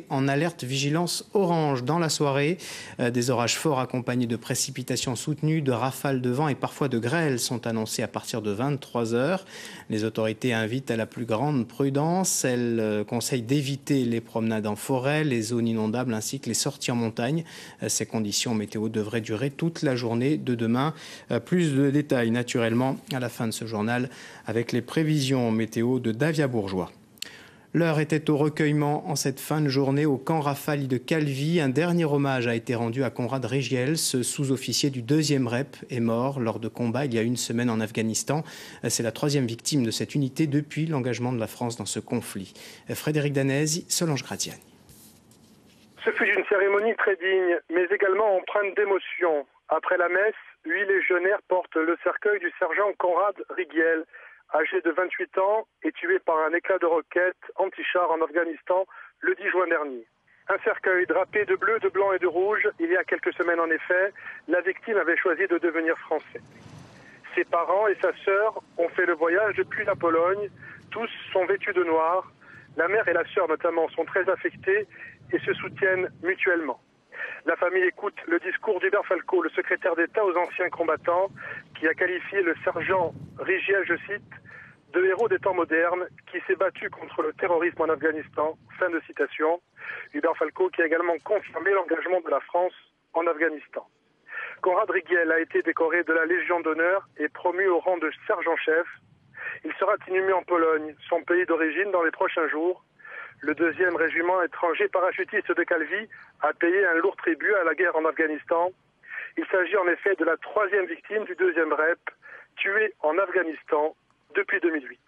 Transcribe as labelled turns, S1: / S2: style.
S1: En alerte vigilance orange dans la soirée. Des orages forts accompagnés de précipitations soutenues, de rafales de vent et parfois de grêles sont annoncés à partir de 23 h. Les autorités invitent à la plus grande prudence. Elles conseillent d'éviter les promenades en forêt, les zones inondables ainsi que les sorties en montagne. Ces conditions météo devraient durer toute la journée de demain. Plus de détails naturellement à la fin de ce journal avec les prévisions météo de Davia Bourgeois. L'heure était au recueillement en cette fin de journée au camp Rafale de Calvi. Un dernier hommage a été rendu à Conrad Rigiel. Ce sous-officier du 2e REP est mort lors de combats il y a une semaine en Afghanistan. C'est la 3e victime de cette unité depuis l'engagement de la France dans ce conflit. Frédéric Danèse, Solange Gratiani.
S2: Ce fut une cérémonie très digne, mais également empreinte d'émotion. Après la messe, 8 légionnaires portent le cercueil du sergent Conrad Rigiel, âgé de 28 ans et tué par un éclat de roquette anti-char en Afghanistan le 10 juin dernier. Un cercueil drapé de bleu, de blanc et de rouge. Il y a quelques semaines en effet, la victime avait choisi de devenir français. Ses parents et sa sœur ont fait le voyage depuis la Pologne. Tous sont vêtus de noir. La mère et la sœur notamment sont très affectées et se soutiennent mutuellement. La famille écoute le discours d'Hubert Falco, le secrétaire d'État aux anciens combattants, qui a qualifié le sergent Rigiel, je cite, de héros des temps modernes qui s'est battu contre le terrorisme en Afghanistan. Fin de citation. Hubert Falco qui a également confirmé l'engagement de la France en Afghanistan. Conrad Rigiel a été décoré de la Légion d'honneur et promu au rang de sergent-chef. Il sera inhumé en Pologne, son pays d'origine, dans les prochains jours. Le 2e régiment étranger parachutiste de Calvi a payé un lourd tribut à la guerre en Afghanistan. Il s'agit en effet de la 3e victime du 2e REP, tuée en Afghanistan depuis 2008.